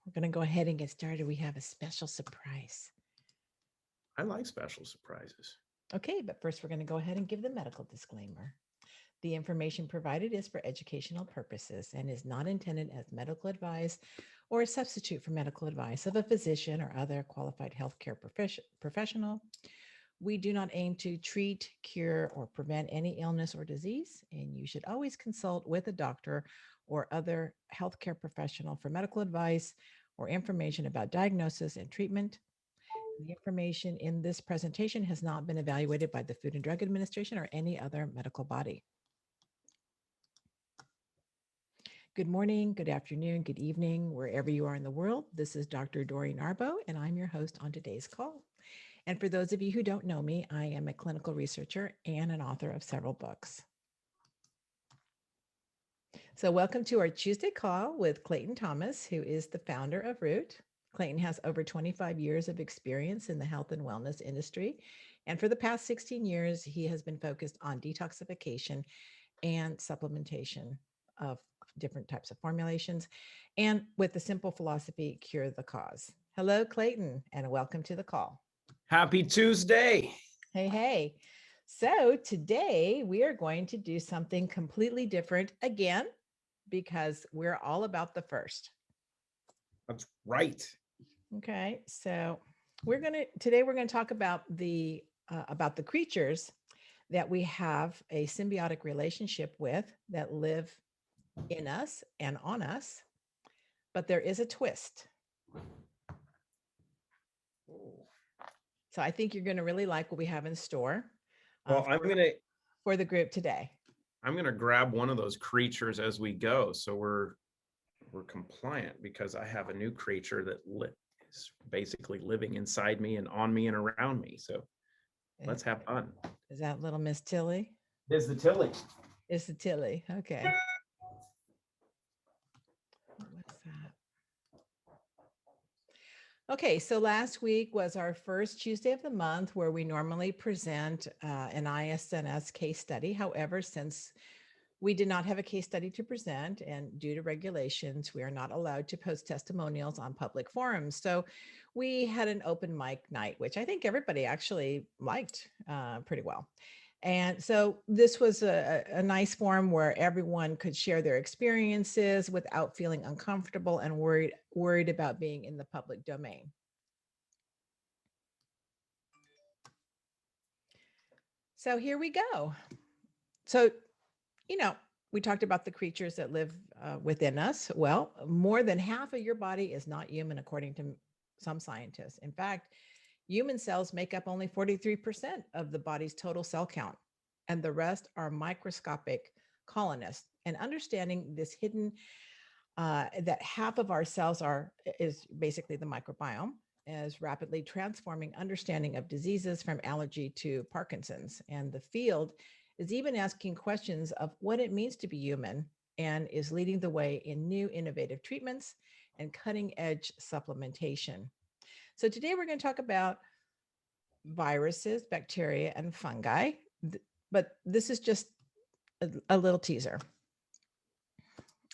We're going to go ahead and get started. We have a special surprise. I like special surprises. Okay, but first we're going to go ahead and give the medical disclaimer. The information provided is for educational purposes and is not intended as medical advice or a substitute for medical advice of a physician or other qualified healthcare professional. We do not aim to treat, cure, or prevent any illness or disease, and you should always consult with a doctor or other healthcare professional for medical advice or information about diagnosis and treatment. The information in this presentation has not been evaluated by the Food and Drug Administration or any other medical body. Good morning, good afternoon, good evening, wherever you are in the world. This is Dr. Dori Naerbo, and I'm your host on today's call. And for those of you who don't know me, I am a clinical researcher and an author of several books. So welcome to our Tuesday call with Clayton Thomas, who is the founder of Root. Clayton has over 25 years of experience in the health and wellness industry. And for the past 16 years, he has been focused on detoxification and supplementation of different types of formulations, and with the simple philosophy, cure the cause. Hello, Clayton, and welcome to the call. Happy Tuesday. Hey. So today we are going to do something completely different again, because we're all about the first. That's right. Okay, so today we're going to talk about the creatures that we have a symbiotic relationship with, that live in us and on us, but there is a twist. So I think you're going to really like what we have in store. Well, for the group today. I'm gonna grab one of those creatures as we go, so we're compliant, because I have a new creature that is basically living inside me and on me and around me. So let's have fun. Is that little Miss Tilly? It's the Tilly. It's the Tilly. Okay. What's that? Okay, so last week was our first Tuesday of the month where we normally present an ISNS case study. However, since we did not have a case study to present, and due to regulations, we are not allowed to post testimonials on public forums. So we had an open mic night, which I think everybody actually liked pretty well. And so this was a nice forum where everyone could share their experiences without feeling uncomfortable and worried about being in the public domain. So here we go. So, we talked about the creatures that live within us. Well, more than half of your body is not human, according to some scientists. In fact, human cells make up only 43% of the body's total cell count, and the rest are microscopic colonists. And understanding this hidden, that half of our cells is basically the microbiome, is rapidly transforming understanding of diseases from allergy to Parkinson's. And the field is even asking questions of what it means to be human, and is leading the way in new innovative treatments and cutting edge supplementation. So today we're going to talk about viruses, bacteria, and fungi, but this is just a little teaser.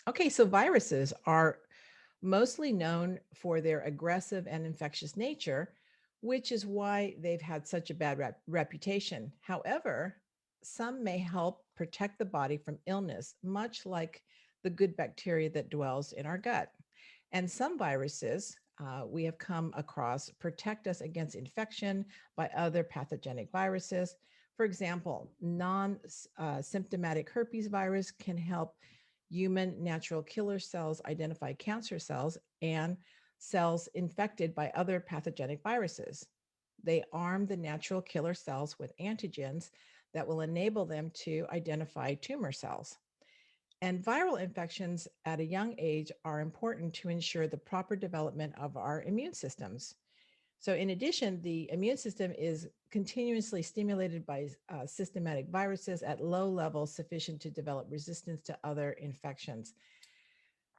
Okay, so viruses are mostly known for their aggressive and infectious nature, which is why they've had such a bad reputation. However, some may help protect the body from illness, much like the good bacteria that dwells in our gut. And some viruses we have come across protect us against infection by other pathogenic viruses. For example, non-symptomatic herpes virus can help human natural killer cells identify cancer cells and cells infected by other pathogenic viruses. They arm the natural killer cells with antigens that will enable them to identify tumor cells. And viral infections at a young age are important to ensure the proper development of our immune systems. So in addition, the immune system is continuously stimulated by systematic viruses at low levels sufficient to develop resistance to other infections.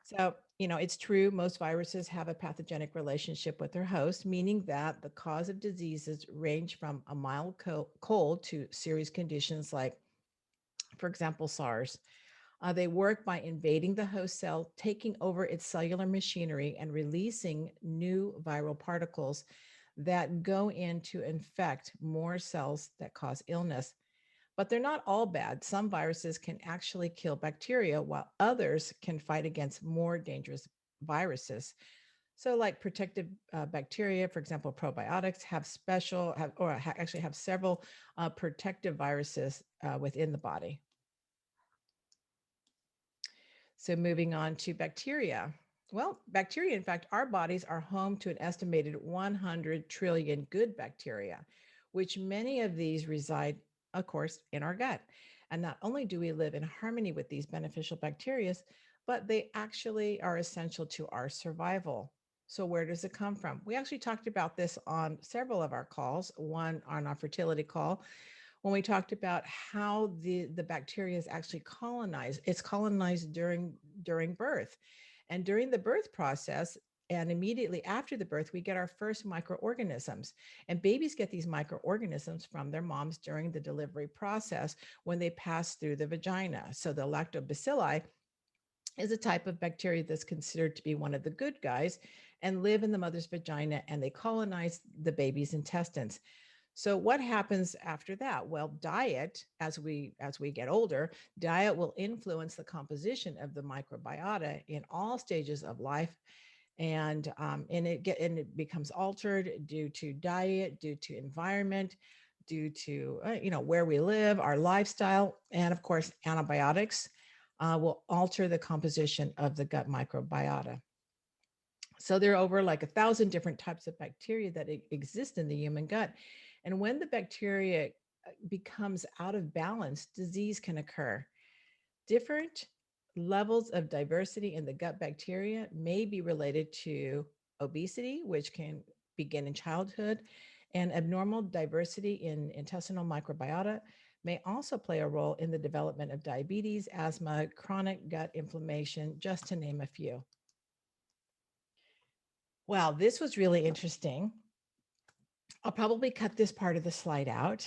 So, it's true, most viruses have a pathogenic relationship with their host, meaning that the cause of diseases range from a mild cold to serious conditions like, for example, SARS. They work by invading the host cell, taking over its cellular machinery, and releasing new viral particles that go in to infect more cells that cause illness. But they're not all bad. Some viruses can actually kill bacteria, while others can fight against more dangerous viruses. So, like protective bacteria, for example, probiotics actually have several protective viruses within the body. So, moving on to bacteria. Well, bacteria, in fact, our bodies are home to an estimated 100 trillion good bacteria, which many of these reside, of course, in our gut. And not only do we live in harmony with these beneficial bacteria, but they actually are essential to our survival. So, where does it come from? We actually talked about this on several of our calls, one on our fertility call, when we talked about how the bacteria is actually colonized. It's colonized during birth, and during the birth process and immediately after the birth, we get our first microorganisms. And babies get these microorganisms from their moms during the delivery process when they pass through the vagina. So the lactobacilli is a type of bacteria that's considered to be one of the good guys and live in the mother's vagina, and they colonize the baby's intestines. So what happens after that? Well, diet, as we get older, diet will influence the composition of the microbiota in all stages of life, and it becomes altered due to diet, due to environment, due to where we live, our lifestyle, and of course antibiotics will alter the composition of the gut microbiota. So there are over like 1,000 different types of bacteria that exist in the human gut. And when the bacteria becomes out of balance, disease can occur. Different levels of diversity in the gut bacteria may be related to obesity, which can begin in childhood, and abnormal diversity in intestinal microbiota may also play a role in the development of diabetes, asthma, chronic gut inflammation, just to name a few. Wow, this was really interesting. I'll probably cut this part of the slide out,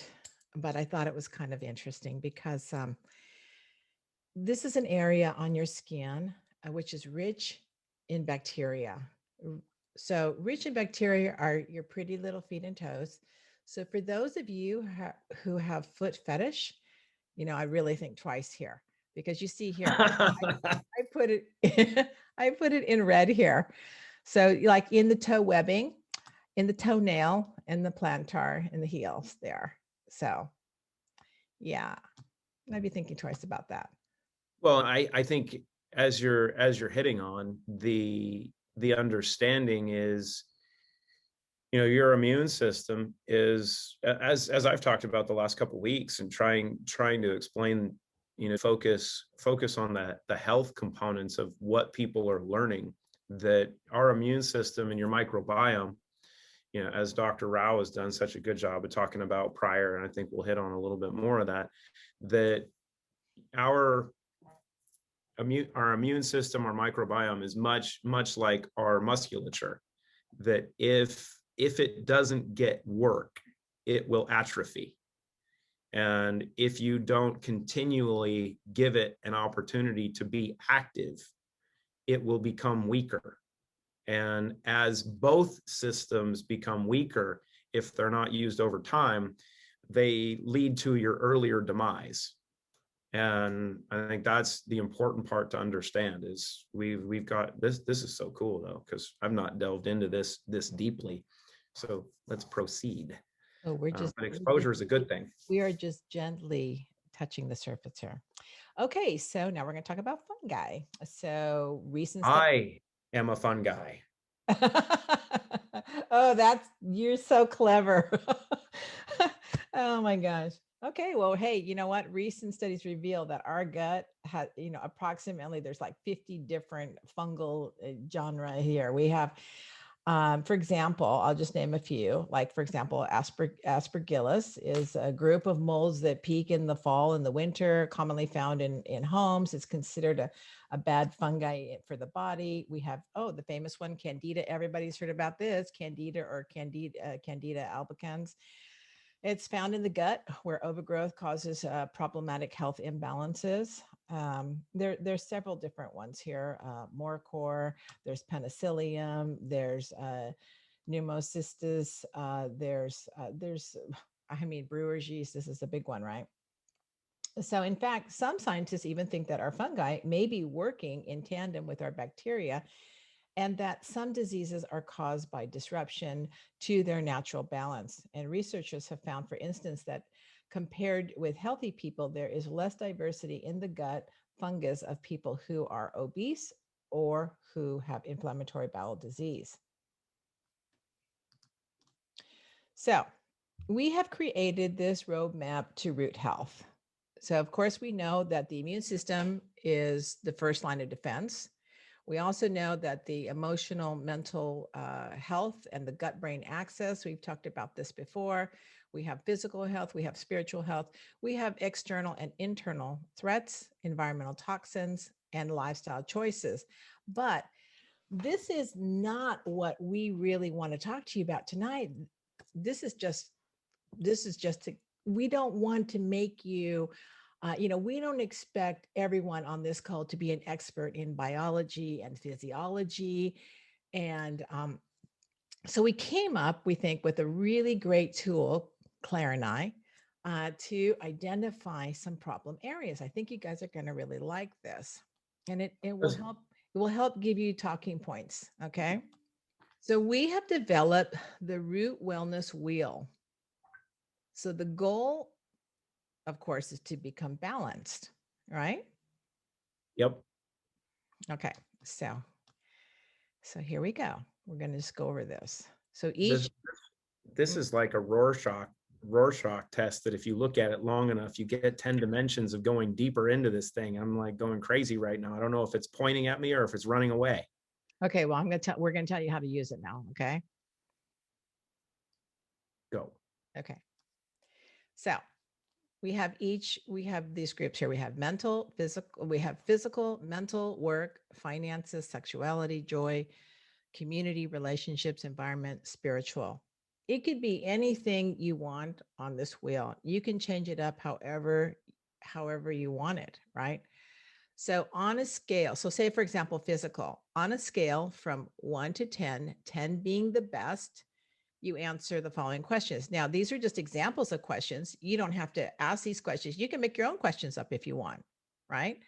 but I thought it was kind of interesting because this is an area on your skin which is rich in bacteria. So, rich in bacteria are your pretty little feet and toes. So, for those of you who have foot fetish, I really think twice here because you see here, I put it, I put it in red here. So, like in the toe webbing, in the toenail, and the plantar, and the heels there. So, yeah, I'd be thinking twice about that. Well, I think as you're hitting on, the understanding is, your immune system is, as I've talked about the last couple of weeks and trying to explain, focus on the health components of what people are learning, that our immune system and your microbiome, as Dr. Rao has done such a good job of talking about prior, and I think we'll hit on a little bit more of that our immune system, our microbiome is much like our musculature, that if it doesn't get work, it will atrophy. And if you don't continually give it an opportunity to be active, it will become weaker. And as both systems become weaker, if they're not used over time, they lead to your earlier demise. And I think that's the important part to understand is we've got this. This is so cool though, because I've not delved into this deeply. So let's proceed. So But exposure is a good thing. We are just gently touching the surface here. Okay, so now we're going to talk about fungi. So recent I am a fun guy. Oh, you're so clever. Oh my gosh. Okay, well, hey, you know what? Recent studies reveal that our gut has, approximately there's like 50 different fungal genre here. We have, for example, I'll just name a few. Like, for example, aspergillus is a group of molds that peak in the fall and the winter, commonly found in homes. It's considered a bad fungi for the body. We have, the famous one, Candida. Everybody's heard about this, Candida or Candida albicans. It's found in the gut where overgrowth causes problematic health imbalances. There's several different ones here. Morcor, there's penicillium, there's pneumocystis, there's I mean, brewer's yeast. This is a big one, right? So, in fact, some scientists even think that our fungi may be working in tandem with our bacteria, and that some diseases are caused by disruption to their natural balance. And researchers have found, for instance, that compared with healthy people, there is less diversity in the gut fungus of people who are obese or who have inflammatory bowel disease. So, we have created this roadmap to root health. So, of course, we know that the immune system is the first line of defense. We also know that the emotional, mental health and the gut brain axis, we've talked about this before. We have physical health, we have spiritual health, we have external and internal threats, environmental toxins, and lifestyle choices. But this is not what we really want to talk to you about tonight. This is just to, we don't want to make you we don't expect everyone on this call to be an expert in biology and physiology. And so we came up, we think, with a really great tool, Claire and I, to identify some problem areas. I think you guys are going to really like this. And it will help give you talking points. Okay. So we have developed the Root Wellness Wheel. So the goal, of course, is to become balanced, right? Yep. Okay, so here we go. We're going to just go over this. So each this is like a Rorschach test that if you look at it long enough, you get 10 dimensions of going deeper into this thing. I'm like going crazy right now. I don't know if it's pointing at me or if it's running away. Okay, well, we're going to tell you how to use it now, okay? Go. Okay. So, we have these groups here. We have physical, mental, work, finances, sexuality, joy, community, relationships, environment, spiritual. It could be anything you want on this wheel. You can change it up however you want it, right? So on a scale, so say for example, physical, on a scale from 1 to 10, 10 being the best, you answer the following questions. Now, these are just examples of questions. You don't have to ask these questions. You can make your own questions up if you want, right?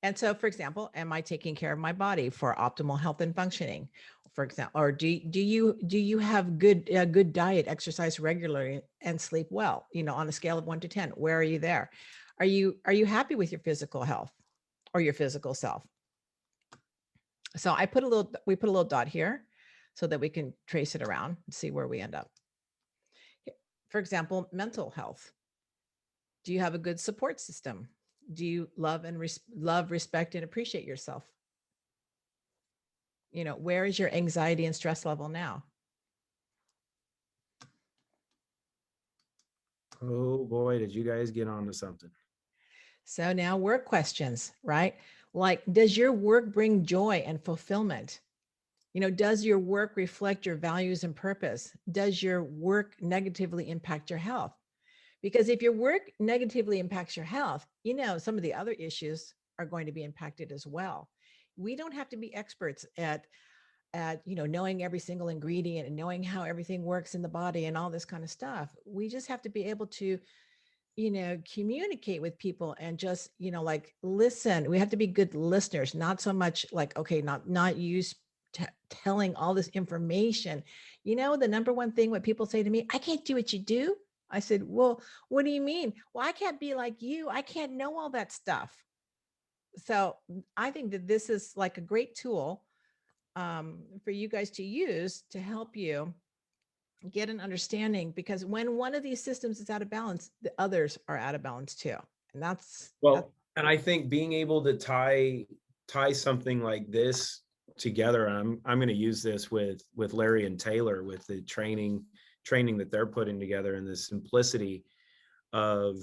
And so, for example, am I taking care of my body for optimal health and functioning? For example, or do you have good diet, exercise regularly, and sleep well? On a scale of 1 to 10, where are you there? Are you happy with your physical health or your physical self? So we put a little dot here so that we can trace it around and see where we end up. For example, mental health. Do you have a good support system? Do you love, respect, and appreciate yourself? Where is your anxiety and stress level now? Oh boy, did you guys get onto something? So now work questions, right? Like, does your work bring joy and fulfillment? Does your work reflect your values and purpose? Does your work negatively impact your health? Because if your work negatively impacts your health, some of the other issues are going to be impacted as well. We don't have to be experts at knowing every single ingredient and knowing how everything works in the body and all this kind of stuff. We just have to be able to communicate with people and just like listen. We have to be good listeners, not so much like, okay, not use telling all this information. The number one thing what people say to me, I can't do what you do. I said, well, what do you mean? Well, I can't be like you. I can't know all that stuff. So I think that this is like a great tool for you guys to use to help you get an understanding, because when one of these systems is out of balance, the others are out of balance too. And that's and I think being able to tie something like this together, I'm going to use this with Larry and Taylor with the training that they're putting together, and the simplicity of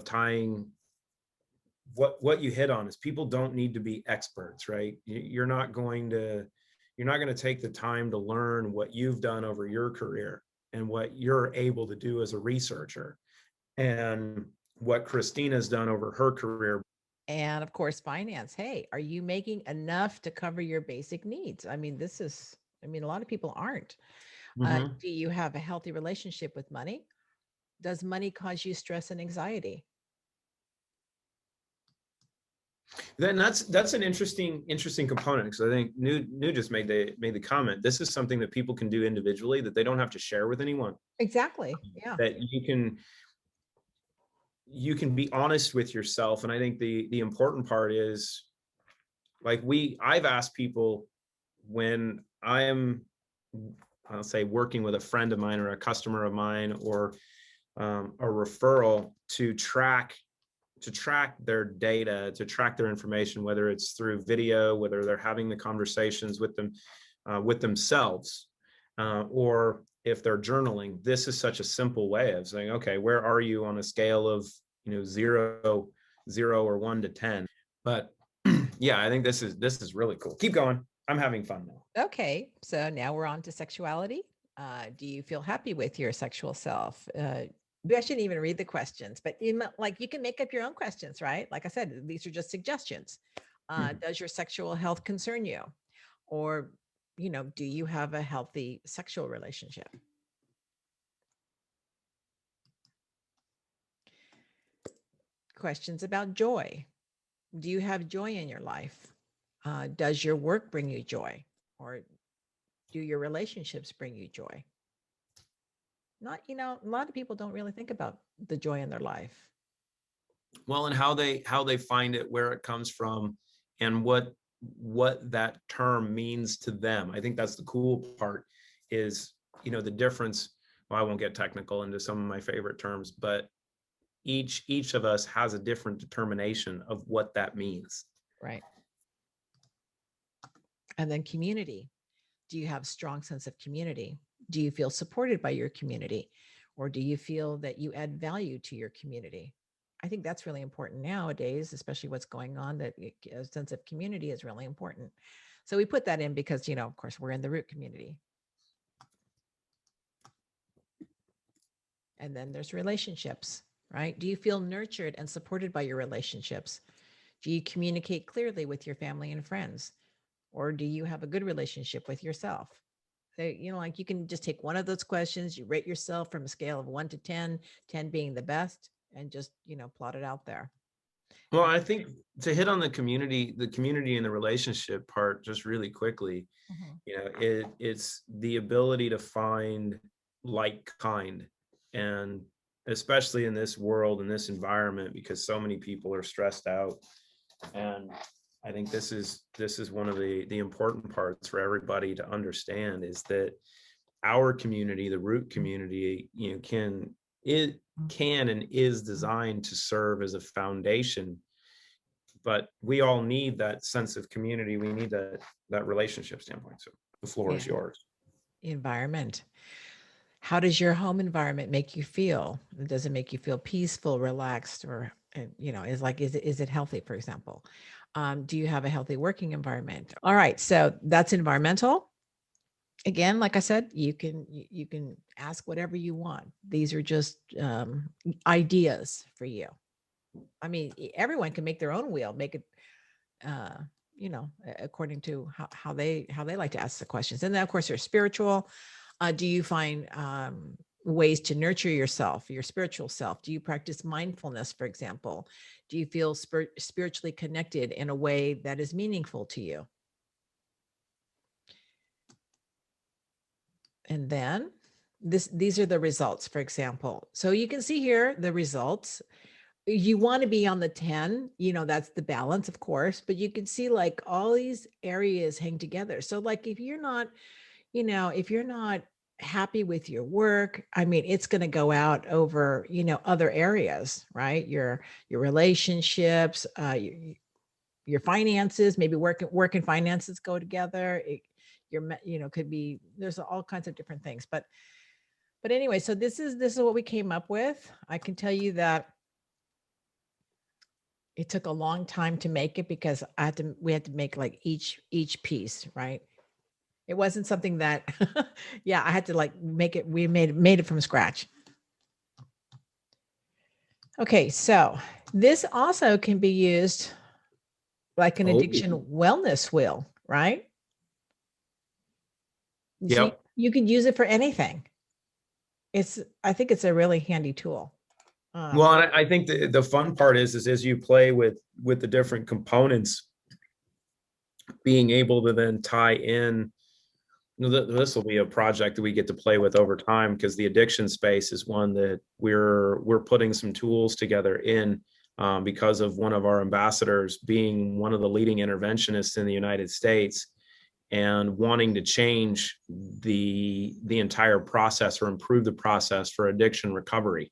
tying what you hit on is people don't need to be experts, right? You're not going to take the time to learn what you've done over your career and what you're able to do as a researcher and what Christina's done over her career. And of course, finance. Hey, are you making enough to cover your basic needs? I mean, a lot of people aren't. Mhm. Do you have a healthy relationship with money? Does money cause you stress and anxiety? Then that's an interesting component, because I think New just made the comment. This is something that people can do individually, that they don't have to share with anyone. Exactly. Yeah. That you can be honest with yourself. And I think the important part is, like, I've asked people, when I'm, I'll say, working with a friend of mine or a customer of mine, or a referral, to track their data, to track their information, whether it's through video, whether they're having the conversations with themselves, or if they're journaling. This is such a simple way of saying, okay, where are you on a scale of, 0 or 1 to 10? But yeah, I think this is really cool. Keep going. I'm having fun now. Okay. So now we're on to sexuality. Do you feel happy with your sexual self? I shouldn't even read the questions, but you can make up your own questions, right? Like I said, these are just suggestions. Does your sexual health concern you? Or, do you have a healthy sexual relationship? Questions about joy. Do you have joy in your life? Does your work bring you joy? Or do your relationships bring you joy? Not, a lot of people don't really think about the joy in their life. Well, and how they find it, where it comes from, and what that term means to them. I think that's the cool part, is, the difference. Well, I won't get technical into some of my favorite terms, but each of us has a different determination of what that means. Right. And then community. Do you have strong sense of community? Do you feel supported by your community? Or do you feel that you add value to your community? I think that's really important nowadays, especially what's going on, that a sense of community is really important. So we put that in because, of course, we're in the root community. And then there's relationships, right? Do you feel nurtured and supported by your relationships? Do you communicate clearly with your family and friends? Or do you have a good relationship with yourself? So, you can just take one of those questions, you rate yourself from a scale of 1 to 10, 10 being the best, and just, plot it out there. Well, I think, to hit on the community and the relationship part just really quickly, Mhm. it's the ability to find like kind. And especially in this world, in this environment, because so many people are stressed out. And I think this is one of the important parts for everybody to understand, is that our community, the root community, can and is designed to serve as a foundation. But we all need that sense of community. We need that relationship standpoint. So the floor Yeah. is yours. Environment. How does your home environment make you feel? Does it make you feel peaceful, relaxed, or is it healthy, for example? Do you have a healthy working environment? All right, so that's environmental. Again, like I said, you can ask whatever you want. These are just ideas for you. I mean, everyone can make their own wheel, make it, uh, according to how they like to ask the questions. And then, of course, there's spiritual. Do you find ways to nurture yourself, your spiritual self? Do you practice mindfulness, for example? Do you feel spiritually connected in a way that is meaningful to you? And then these are the results, for example. So you can see here the results. You want to be on the 10, that's the balance, of course, but you can see like all these areas hang together. So like if you're not happy with your work, I mean, it's going to go out over, other areas, right? Your relationships, your finances, maybe work and finances go together. Could be, there's all kinds of different things, but anyway, so this is what we came up with. I can tell you that it took a long time to make it because we had to make like each piece, right? It wasn't something that yeah, I had to like make it. We made it from scratch. Okay, so this also can be used like an Oh, addiction wellness wheel, right? So yep. you could use it for anything. I think it's a really handy tool. Well, and I think the fun part is as you play with the different components, being able to then tie in. This will be a project that we get to play with over time, because the addiction space is one that we're putting some tools together in, because of one of our ambassadors being one of the leading interventionists in the United States and wanting to change the entire process or improve the process for addiction recovery,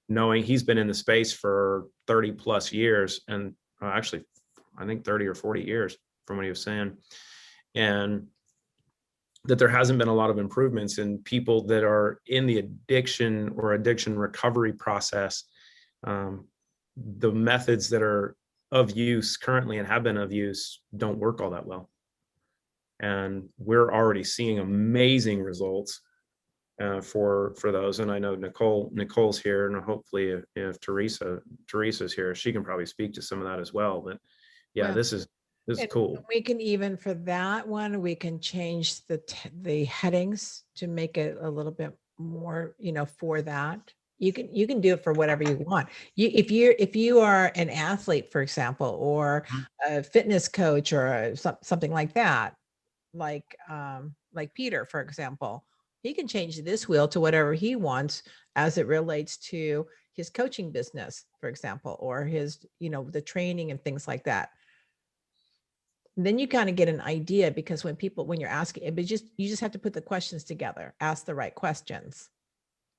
knowing he's been in the space for 30 plus years, and actually I think 30 or 40 years from what he was saying, and that there hasn't been a lot of improvements in people that are in the addiction or addiction recovery process. The methods that are of use currently and have been of use don't work all that well. And we're already seeing amazing results for those. And I know Nicole's here, and hopefully if Teresa's here, she can probably speak to some of that as well. But yeah, Well, this is cool. We can even, for that one, we can change the headings to make it a little bit more, for that. You can do it for whatever you want. If you are an athlete, for example, or a fitness coach, or something like that, like Peter, for example, he can change this wheel to whatever he wants as it relates to his coaching business, for example, or his, the training and things like that. Then you kind of get an idea, because when you're asking, you just have to put the questions together, ask the right questions,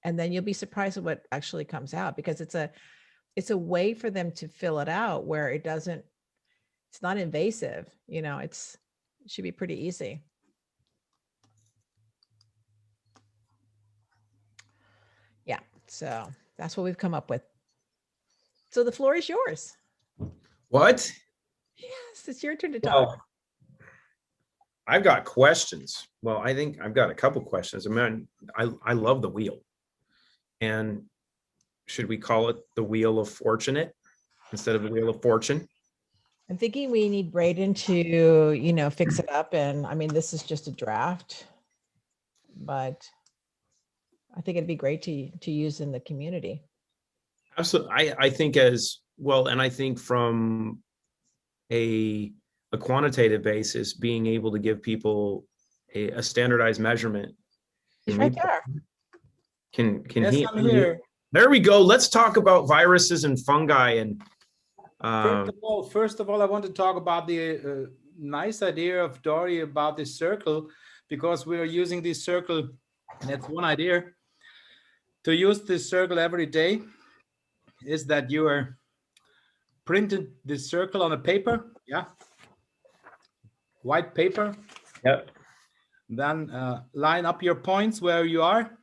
and then you'll be surprised at what actually comes out, because it's a way for them to fill it out where it's not invasive. It should be pretty easy. Yeah. So that's what we've come up with. So the floor is yours. What? Yes, it's your turn to talk. Well, I've got questions. Well, I think I've got a couple questions. I mean, I love the wheel. And should we call it the Wheel of Fortunate instead of the Wheel of Fortune? I'm thinking we need Braden to, fix it up. And I mean, this is just a draft, but I think it'd be great to use in the community. Absolutely. I think as well, and I think from a quantitative basis, being able to give people a standardized measurement. He's right there. Can Yes, he? I'm here. There we go. Let's talk about viruses and fungi. And First of all, I want to talk about the nice idea of Dori about this circle, because we are using this circle, and that's one idea. To use this circle every day is that you are printed this circle on a paper, white paper. Yep. Then line up your points where you are.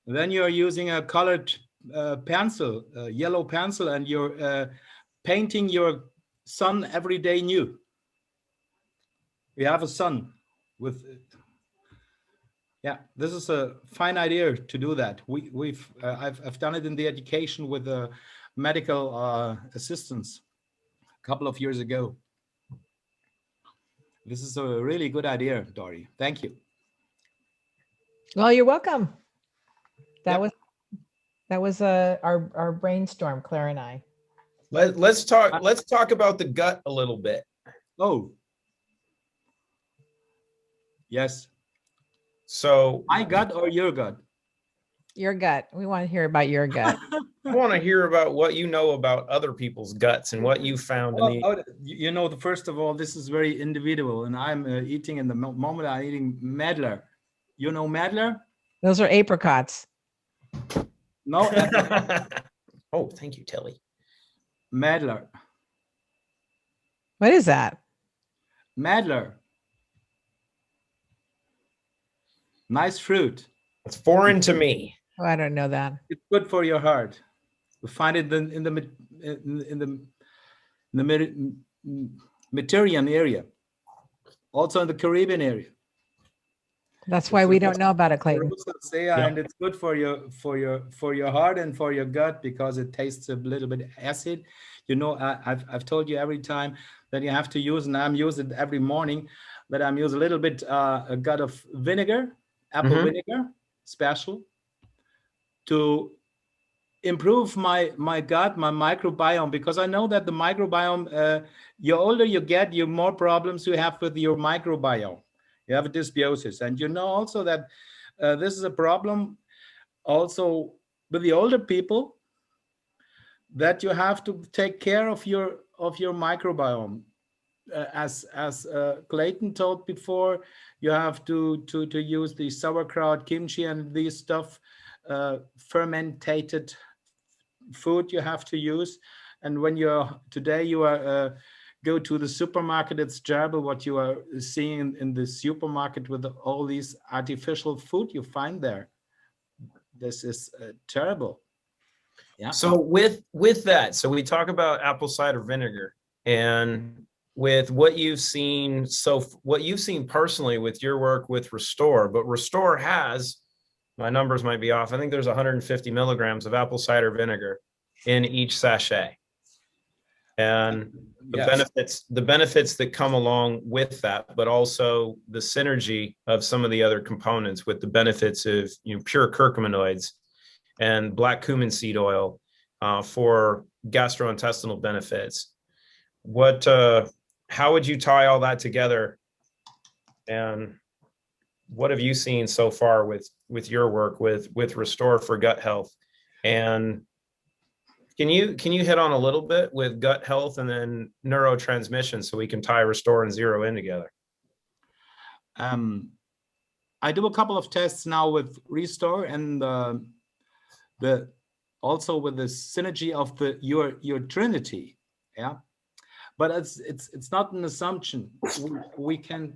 Then you are using a colored pencil, yellow pencil, and you're painting your sun every day new. We have a sun with, this is a fine idea to do that. I've done it in the education with the medical assistants a couple of years ago. This is a really good idea, Dori. Thank you. Well, you're welcome. That was our brainstorm, Claire and I. Let's talk about the gut a little bit. Oh, yes. So my gut or your gut? Your gut. We want to hear about your gut. I want to hear about what you know about other people's guts and what you found. First of all, this is very individual, and I'm eating in the moment. I'm eating Madler. You know Madler? Those are apricots. No. Oh, thank you, Tilly. Madler. What is that? Madler. Nice fruit. It's foreign to me. Oh, I don't know that. It's good for your heart. We find it in the Mediterranean area, also in the Caribbean area. That's why we don't know about it, Clayton. And it's good for your heart and for your gut, because it tastes a little bit acid. You know, I've told you every time that you have to use, and I'm using it every morning, that I'm using a little bit a gut of vinegar, apple vinegar, special, to improve my gut, my microbiome, because I know that the microbiome, the older you get, the more problems you have with your microbiome. You have a dysbiosis, and you know also that this is a problem also with the older people, that you have to take care of your microbiome. As Clayton told before, you have to use the sauerkraut, kimchi, and these stuff, fermented food you have to use. And when you're today you are go to the supermarket, it's terrible what you are seeing in the supermarket with all these artificial food you find there. This is terrible. Yeah. So with that, so we talk about apple cider vinegar, and with what you've seen, what you've seen personally with your work with Restore, but Restore has, my numbers might be off, I think there's 150 milligrams of apple cider vinegar in each sachet. And the benefits that come along with that, but also the synergy of some of the other components with the benefits of, you know, pure curcuminoids and black cumin seed oil for gastrointestinal benefits. How would you tie all that together, and what have you seen so far with your work with Restore for gut health? And can you hit on a little bit with gut health and then neurotransmission, so we can tie Restore and Zero in together? I do a couple of tests now with Restore, and also with the synergy of your Trinity. Yeah. But it's not an assumption. We can't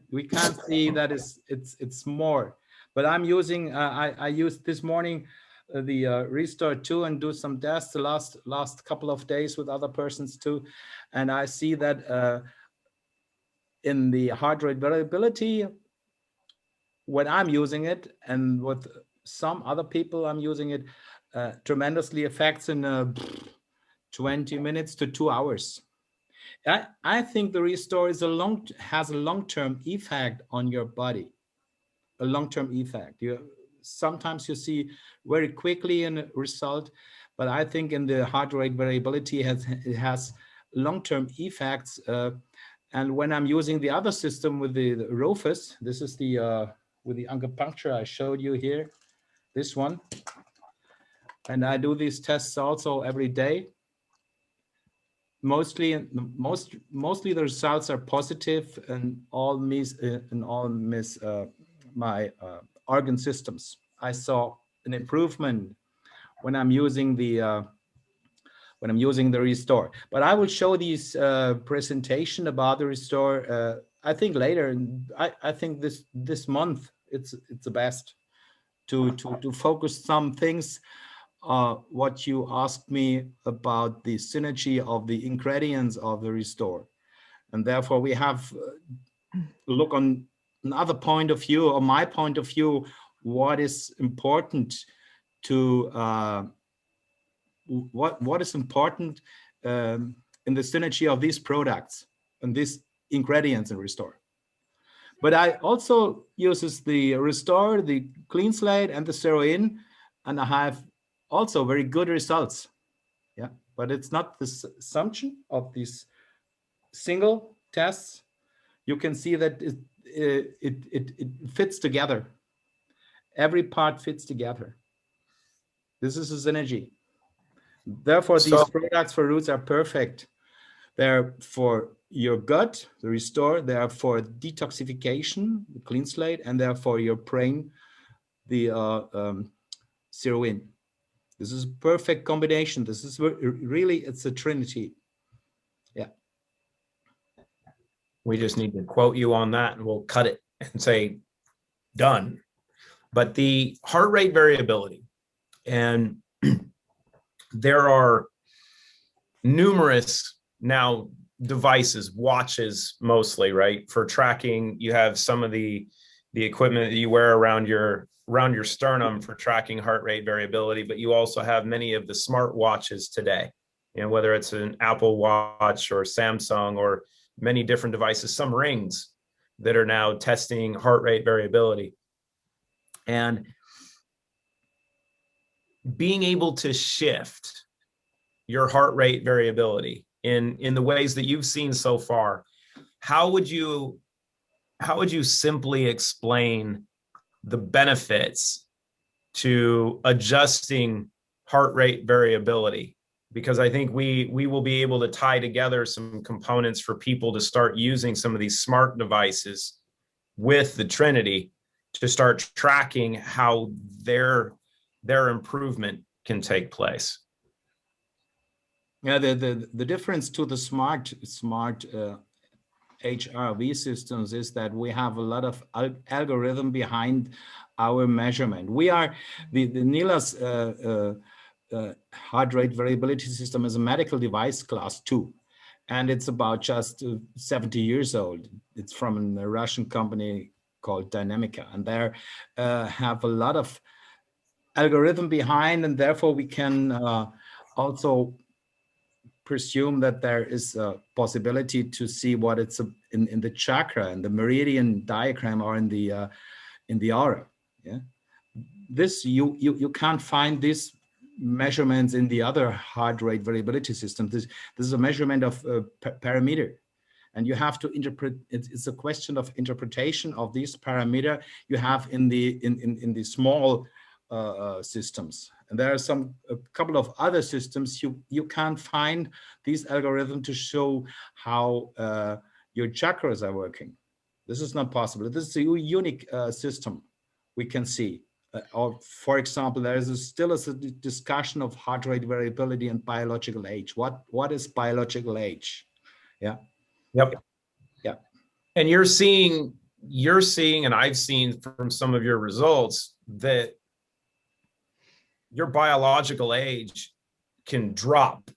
see that it's more. But I'm using I used this morning the Restore 2 and do some tests the last couple of days with other persons too, and I see that in the heart rate variability, when I'm using it, and with some other people I'm using it, tremendously affects in 20 minutes to 2 hours. I think the Restore has a long-term effect on your body, a long-term effect. Sometimes you see very quickly a result, but I think in the heart rate variability it has long-term effects. And when I'm using the other system with the Rufus, this is the with the acupuncture I showed you here, this one, and I do these tests also every day. Mostly the results are positive, and all my organ systems. I saw an improvement when I'm using the Restore. But I will show these presentation about the Restore. I think later. I think this month it's the best to focus some things. What you asked me about the synergy of the ingredients of the Restore, and therefore we have look on another point of view, or my point of view, what is important to what is important in the synergy of these products and these ingredients in Restore. But I also uses the Restore, the Clean Slate, and the Zero In, and I have also very good results. Yeah, but it's not the assumption of these single tests. You can see that it fits together. Every part fits together. This is a synergy. Therefore, these products for roots are perfect. They're for your gut, the Restore. They are for detoxification, the Clean Slate, and they're for your brain, the Zero In. This is a perfect combination. This is really, it's a trinity. Yeah. We just need to quote you on that, and we'll cut it and say done. But the heart rate variability, and there are numerous now devices, watches mostly, right, for tracking. You have some of the equipment that you wear around your sternum for tracking heart rate variability, but you also have many of the smart watches today. whether it's an Apple Watch or Samsung or many different devices, some rings that are now testing heart rate variability. And being able to shift your heart rate variability in the ways that you've seen so far, how would you simply explain the benefits to adjusting heart rate variability? Because I think we will be able to tie together some components for people to start using some of these smart devices with the Trinity to start tracking how their improvement can take place. Yeah, the difference to the smart HRV systems is that we have a lot of algorithm behind our measurement. We are the NILA's heart rate variability system is a medical device class 2, and it's about just 70 years old. It's from a Russian company called Dynamica, and they have a lot of algorithm behind, and therefore we can also presume that there is a possibility to see what it's in the chakra and the meridian diagram or in the aura. Yeah, this you can't find these measurements in the other heart rate variability systems. This is a measurement of parameter, and you have to interpret. It's a question of interpretation of these parameter you have in the small systems. And there are a couple of other systems you can't find these algorithms to show how your chakras are working. This is not possible. This is a unique system we can see. Or, for example, there is still a discussion of heart rate variability and biological age. What is biological age? Yeah. Yep. Yeah. And you're seeing, and I've seen from some of your results that your biological age can drop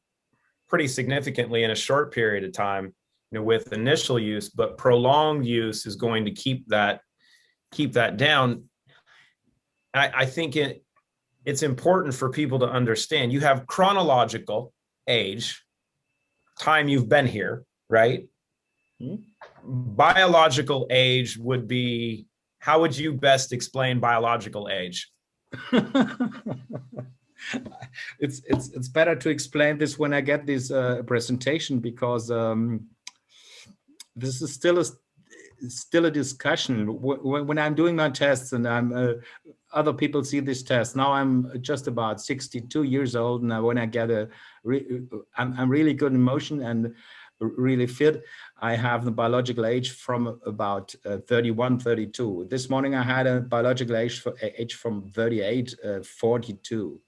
pretty significantly in a short period of time, with initial use, but prolonged use is going to keep that down. I think it's important for people to understand. You have chronological age, time you've been here, right? Mm-hmm. Biological age would be, how would you best explain biological age? It's better to explain this when I get this presentation, because this is still a discussion. When I'm doing my tests and I'm other people see this test. Now I'm just about 62 years old, and when I get I'm really good in motion and really fit. I have the biological age from about 31, 32. This morning I had a biological age from 38, 42.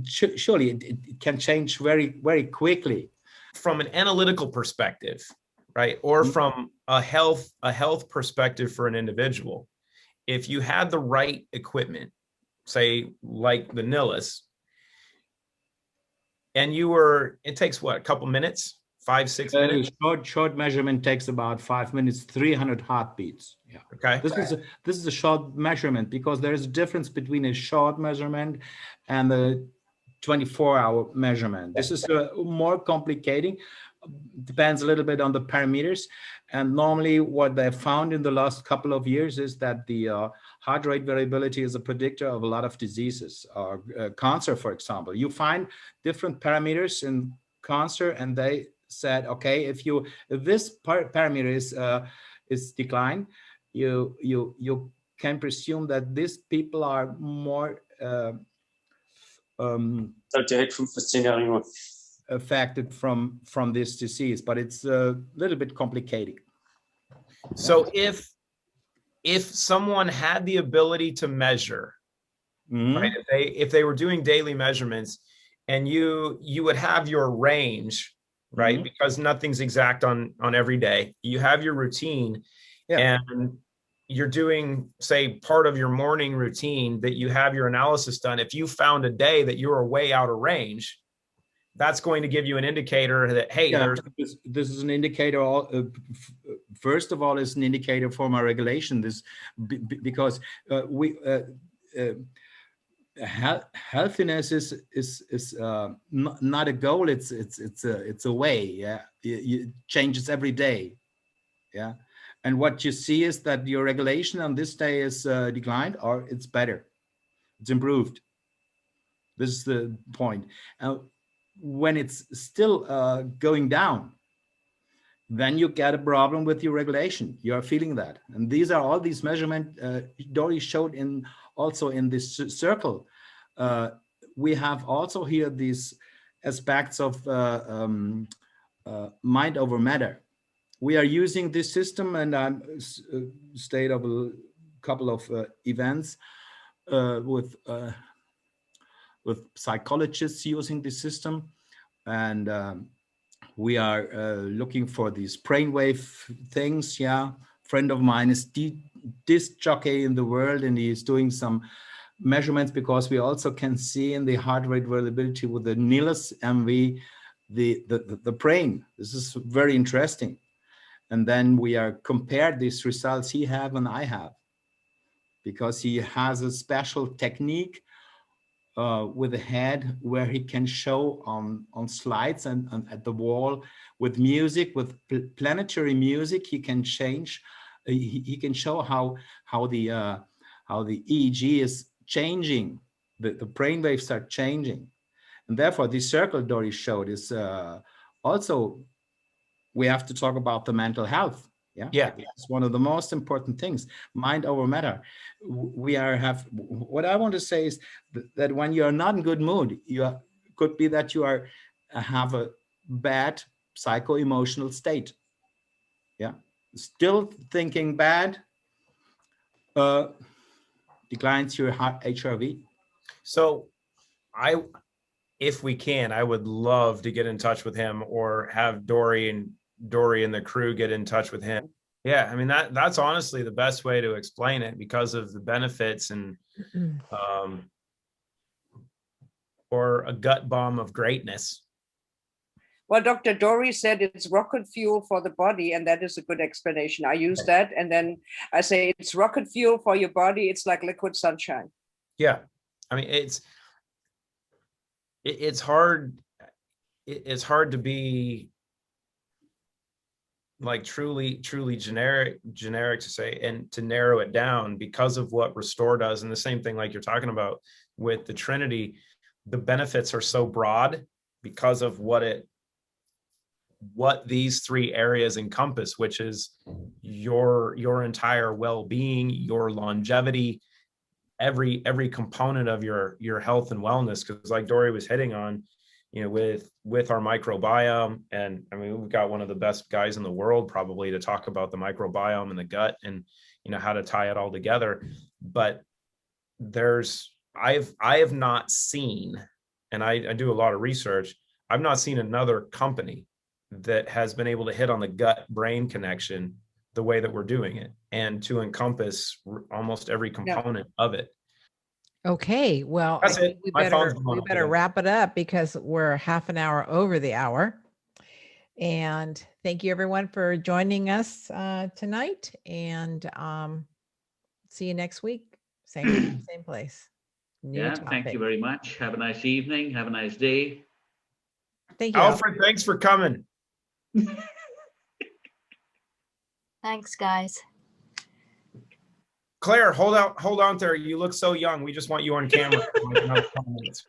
Surely it can change very, very quickly. From an analytical perspective, right? Or from a health perspective for an individual, if you had the right equipment, say like the NILAS, and it takes what, a couple minutes? 5-6 minutes. Short measurement takes about 5 minutes, 300 heartbeats. Yeah. Okay. This is a short measurement, because there is a difference between a short measurement and the 24-hour measurement. This is more complicated. Depends a little bit on the parameters. And normally what they found in the last couple of years is that the heart rate variability is a predictor of a lot of diseases, cancer, for example. You find different parameters in cancer, and they said, okay, if this parameter is declined, you can presume that these people are more affected from this disease, but it's a little bit complicated. So if someone had the ability to measure, right, if they were doing daily measurements, and you would have your range, right, because nothing's exact on every day, you have your routine, and you're doing, say, part of your morning routine that you have your analysis done. If you found a day that you were way out of range, that's going to give you an indicator that, hey, this is an indicator. First of all, it's an indicator for my regulation. Because healthiness is not a goal. It's a way. Yeah, it changes every day. Yeah, and what you see is that your regulation on this day is declined, or it's better, it's improved. This is the point. When it's still going down, then you get a problem with your regulation. You are feeling that, and these are all these measurements Dori showed in also in this circle. We have also here these aspects of mind over matter. We are using this system, and I'm stayed of a couple of events with psychologists using this system, and we are looking for these brainwave things. Yeah, friend of mine is disc jockey in the world, and he is doing some measurements, because we also can see in the heart rate variability with the Nilus MV the brain. This is very interesting. And then we are compared these results he have and I have, because he has a special technique with a head where he can show on slides and at the wall with music, with planetary music. He can change. He can show how the EEG is changing. The brain waves are changing, and therefore this circle Dori showed is also, we have to talk about the mental health. Yeah, it's one of the most important things, mind over matter. What I want to say is that when you're not in good mood, could be that you have a bad psycho-emotional state. Yeah, still thinking bad declines your HRV. So if we can, I would love to get in touch with him, or have Dori and the crew get in touch with him. Yeah, I mean, that's honestly the best way to explain it, because of the benefits, and or a gut bomb of greatness. Well, Dr. Dori said it's rocket fuel for the body, and that is a good explanation. I use that, and then I say it's rocket fuel for your body. It's like liquid sunshine. Yeah, I mean, it's hard. It's hard to be like truly generic to say, and to narrow it down, because of what Restore does. And the same thing like you're talking about with the Trinity, the benefits are so broad because of what these three areas encompass, which is your entire well-being, your longevity, every component of your health and wellness. Because like Dori was hitting on, you know, with our microbiome, and I mean, we've got one of the best guys in the world probably to talk about the microbiome and the gut, and you know, how to tie it all together. But I have not seen, and I do a lot of research, I've not seen another company that has been able to hit on the gut brain connection the way that we're doing it, and to encompass almost every component of it. Okay, well, That's I think it. we My phone's better going off wrap it up, because we're half an hour over the hour. And thank you everyone for joining us tonight, and see you next week. Same place. New Yeah, thank topic. you very much. Have a nice evening. Have a nice day. Thank you, Alfred, thanks for coming. Thanks, guys. Claire, hold on there. You look so young. We just want you on camera for like another couple minutes.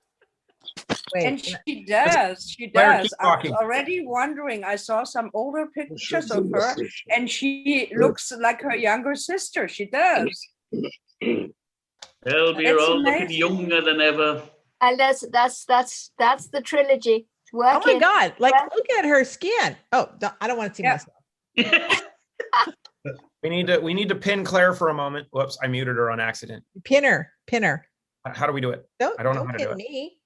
Wait, And she does. Claire, keep I was talking. already wondering. I saw some older pictures of her, and she looks like her younger sister. She does. Well, we're That's all looking amazing. younger than ever. And that's the trilogy. It's oh my working. God, like, Well- look at her skin. Oh, I don't want to see Yeah. myself. We need to pin Claire for a moment. Whoops, I muted her on accident. Pinner. How do we do it? Don't, I don't know how to do pin it. me.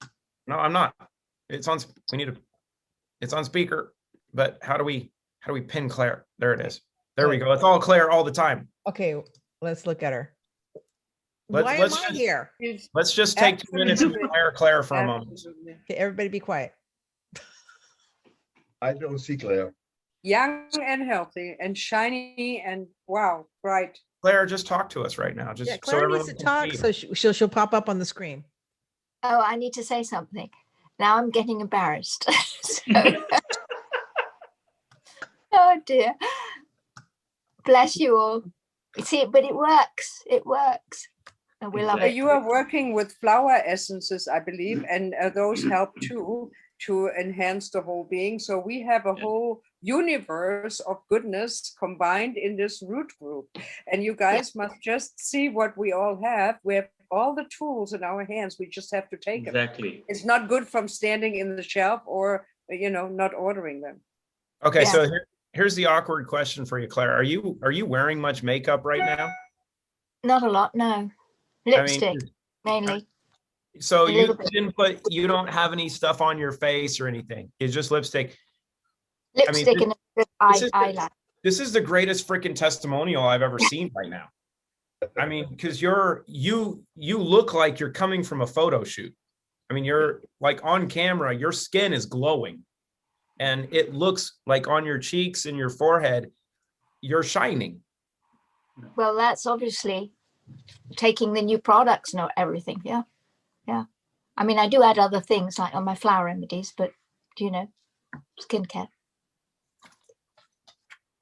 No, I'm not. It's on. It's on speaker. But how do we pin Claire? There it is. There we go. It's all Claire all the time. Okay, let's look at her. Let's Why am I just- here? Let's just take 2 minutes and admire Claire for a moment. Absolutely. Okay, everybody be quiet. I don't see Claire. Young and healthy and shiny and wow, bright. Claire, just talk to us right now. Just Yeah, so Claire needs everyone to can talk, see. so she'll pop up on the screen. Oh, I need to say something. Now I'm getting embarrassed. So- oh dear. Bless you all. See, but it works. It works. And we love it. You are working with flower essences, I believe, and those help too to enhance the whole being. So we have a whole universe of goodness combined in this root group. And you guys must just see what we all have. We have all the tools in our hands. We just have to take them. Exactly. It's not good from standing in the shelf or, not ordering them. Okay, Yeah. so here's the awkward question for you, Claire. Are you wearing much makeup right now? Not a lot, no. Lipstick, mainly. So A you little bit. you don't have any stuff on your face or anything. It's just lipstick. Lipstick and a bit of eyeliner. This is the greatest freaking testimonial I've ever seen right now. I mean, because you look like you're coming from a photo shoot. I mean, you're like on camera, your skin is glowing. And it looks like on your cheeks and your forehead, you're shining. Well, that's obviously taking the new products and everything. Yeah. Yeah. I mean, I do add other things like on my flower remedies, but skincare.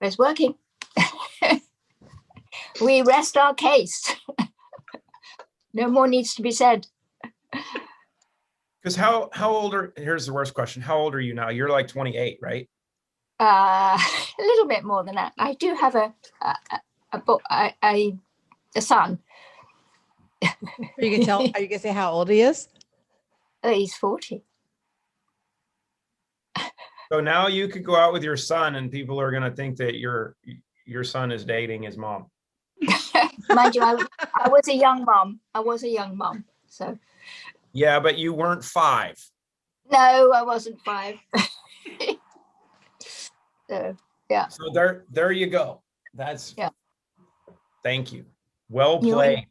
It's working. We rest our case. No more needs to be said. Because how old here's the worst question. How old are you now? You're like 28, right? A little bit more than that. I do have a son. You can tell. Are you gonna say how old he is? He's 40. So now you could go out with your son and people are going to think that your son is dating his mom. Mind you, I was a young mom. So Yeah, but you weren't 5. no, I wasn't 5. So yeah. So there you go. That's Thank you. Well You're played.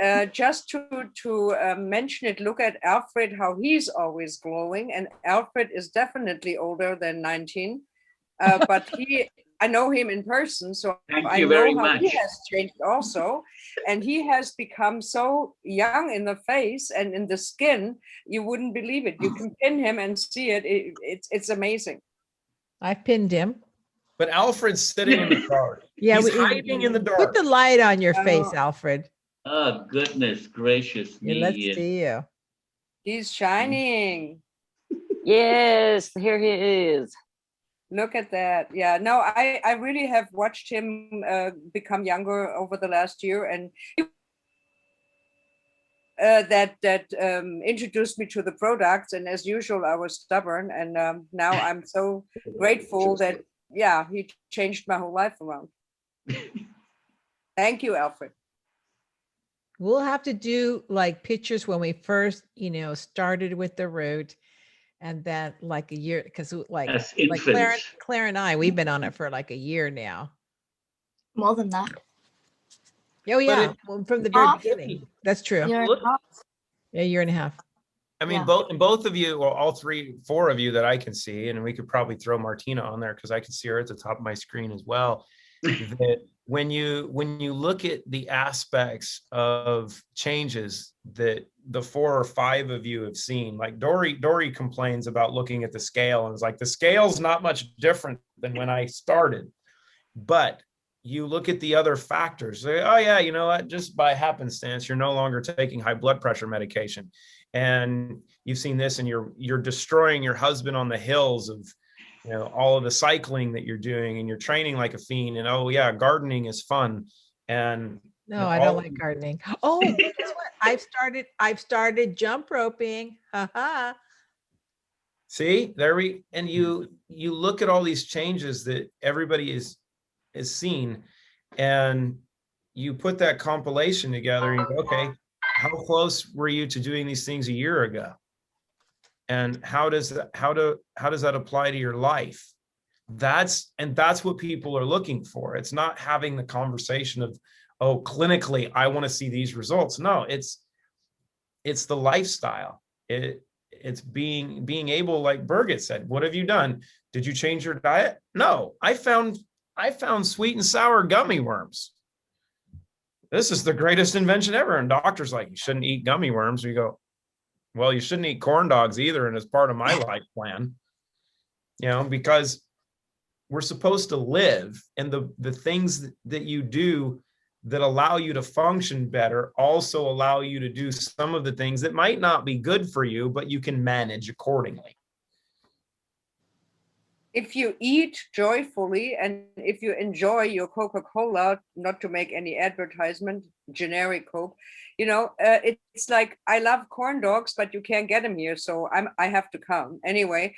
And just to mention it, look at Alfred, how he's always glowing. And Alfred is definitely older than 19. But I know him in person, so Thank I you know very how much. he has changed also. And he has become so young in the face and in the skin, you wouldn't believe it. You can pin him and see it. It's amazing. I pinned him. But Alfred's sitting in the dark. Yeah, He's hiding in the dark. Put the light on your face, Alfred. Oh, goodness gracious Yeah, me. let's see you. He's shining. Yes, here he is. Look at that. Yeah, no, I really have watched him become younger over the last year, and that introduced me to the products. And as usual, I was stubborn, and now I'm so grateful that he changed my whole life around. Thank you, Alfred. We'll have to do like pictures when we first, started with the root, and then like a year, because like Claire and I, we've been on it for like a year now. More than that. Oh yeah, from the very beginning. That's true. Year and a half. Yeah, a year and a half. I mean, Yeah. both of you, well, all 4 of you that I can see, and we could probably throw Martina on there because I can see her at the top of my screen as well. That when you look at the aspects of changes that the 4 or 5 of you have seen, like Dori complains about looking at the scale and it's like the scale's not much different than when I started, but you look at the other factors. Say, oh yeah, you know what? Just by happenstance, you're no longer taking high blood pressure medication, and you've seen this, and you're destroying your husband on the hills of, all of the cycling that you're doing, and you're training like a fiend. And oh yeah, gardening is fun. And No, I don't like gardening. Oh, guess what? I've started jump roping. Ha. See, and you look at all these changes that everybody is seen, and you put that compilation together and you go, okay, how close were you to doing these things a year ago? And how does that apply to your life? That's what people are looking for. It's not having the conversation of, oh, clinically, I want to see these results. No, it's the lifestyle. It's being able, like Birgit said, what have you done? Did you change your diet? No, I found sweet and sour gummy worms. This is the greatest invention ever. And doctors like, you shouldn't eat gummy worms. We go, Well, you shouldn't eat corn dogs either, and it's part of my life plan, because we're supposed to live, and the things that you do that allow you to function better also allow you to do some of the things that might not be good for you, but you can manage accordingly. If you eat joyfully and if you enjoy your Coca-Cola, not to make any advertisement, generic Coke, it's like, I love corn dogs, but you can't get them here, so I have to come anyway.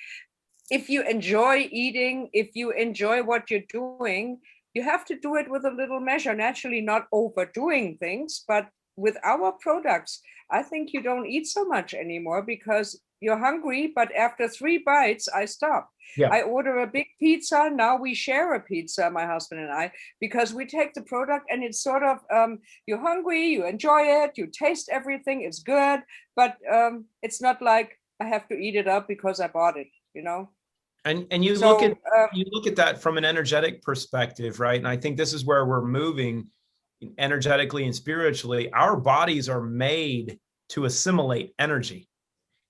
If you enjoy eating, if you enjoy what you're doing, you have to do it with a little measure, naturally not overdoing things, but with our products, I think you don't eat so much anymore because you're hungry, but after 3 bites, I stop. Yeah. I order a big pizza. Now we share a pizza, my husband and I, because we take the product and it's sort of, you're hungry, you enjoy it, you taste everything, it's good, but it's not like I have to eat it up because I bought it, And you look at that from an energetic perspective, right? And I think this is where we're moving energetically and spiritually. Our bodies are made to assimilate energy.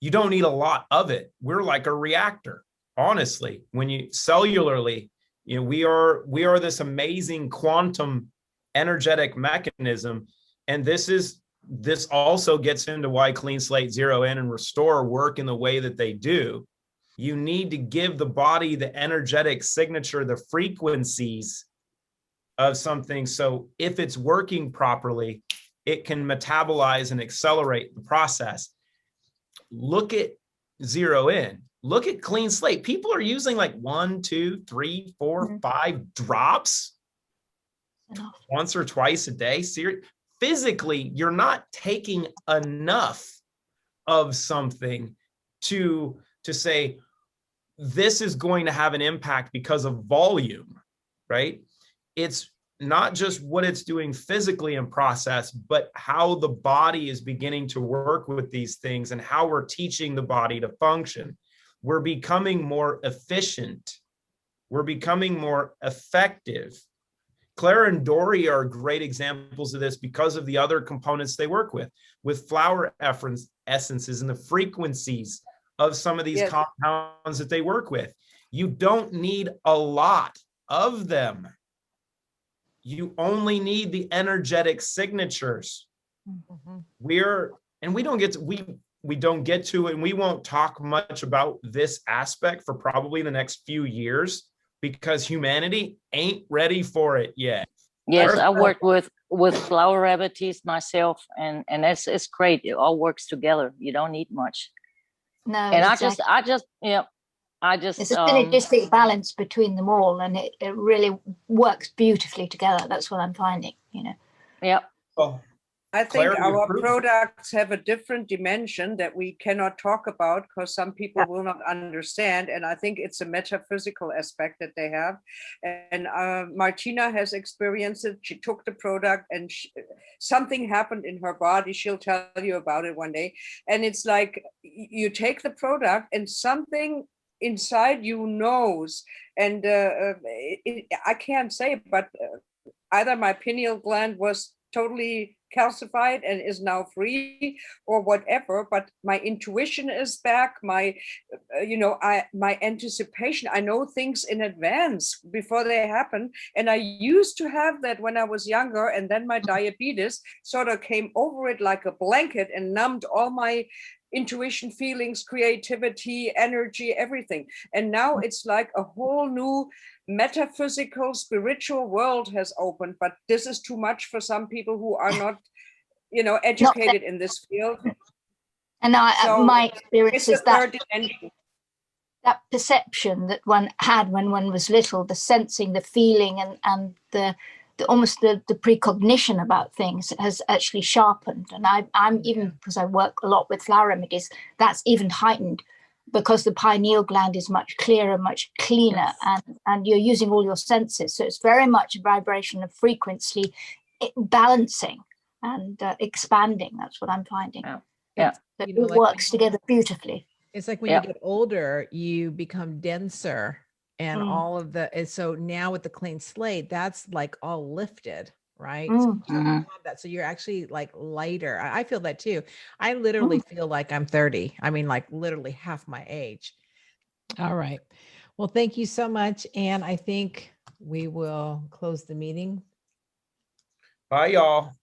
You don't need a lot of it. We're like a reactor, honestly. When you cellularly, we are this amazing quantum energetic mechanism. And this also gets into why Clean Slate, Zero In, and Restore work in the way that they do. You need to give the body the energetic signature, the frequencies of something. So if it's working properly, it can metabolize and accelerate the process. Look at Zero In. Look at Clean Slate. People are using like 1, 2, 3, 4, 5 drops once or twice a day. Physically, you're not taking enough of something to say, this is going to have an impact because of volume, right? It's not just what it's doing physically in process, but how the body is beginning to work with these things and how we're teaching the body to function. We're becoming more efficient. We're becoming more effective. Claire and Dori are great examples of this because of the other components they work with flower essences and the frequencies of some of these compounds that they work with. You don't need a lot of them. You only need the energetic signatures. Mm-hmm. We don't get to, and we won't talk much about this aspect for probably the next few years because humanity ain't ready for it yet. Yes, I work with flower remedies myself, and it's great. It all works together. You don't need much. No, and exactly. I just it's a synergistic balance between them all, and it really works beautifully together. That's what I'm finding, Yeah. Well, I think our products have a different dimension that we cannot talk about because some people will not understand. And I think it's a metaphysical aspect that they have. And Martina has experienced it. She took the product and something happened in her body. She'll tell you about it one day. And it's like you take the product and something inside you knows. And I can't say, but either my pineal gland was totally calcified and is now free or whatever, but my intuition is back, my anticipation. I know things in advance before they happen, and I used to have that when I was younger, and then my diabetes sort of came over it like a blanket and numbed all my intuition, feelings, creativity, energy, everything. And now it's like a whole new metaphysical, spiritual world has opened, but this is too much for some people who are not, educated in this field. And my experience is that perception that one had when one was little, the sensing, the feeling, and the almost the precognition about things has actually sharpened. And I'm even, because I work a lot with flower remedies, that's even heightened, because the pineal gland is much clearer, much cleaner, and you're using all your senses. So it's very much a vibration of frequency, balancing and expanding. That's what I'm finding. Yeah. It all works together beautifully. It's like when you get older, you become denser and all of so now with the clean slate, that's like all lifted. right? Mm. So you still Mhm. have that. So you're actually like lighter. I feel that too. I literally feel like I'm 30. I mean, like literally half my age. All right. Well, thank you so much. And I think we will close the meeting. Bye, y'all.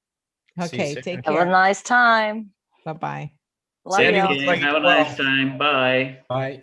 See you Okay, soon. take Have a care. nice time. Bye-bye. Love Sandy y'all. looks like Have a it's well. nice time. Bye. Bye.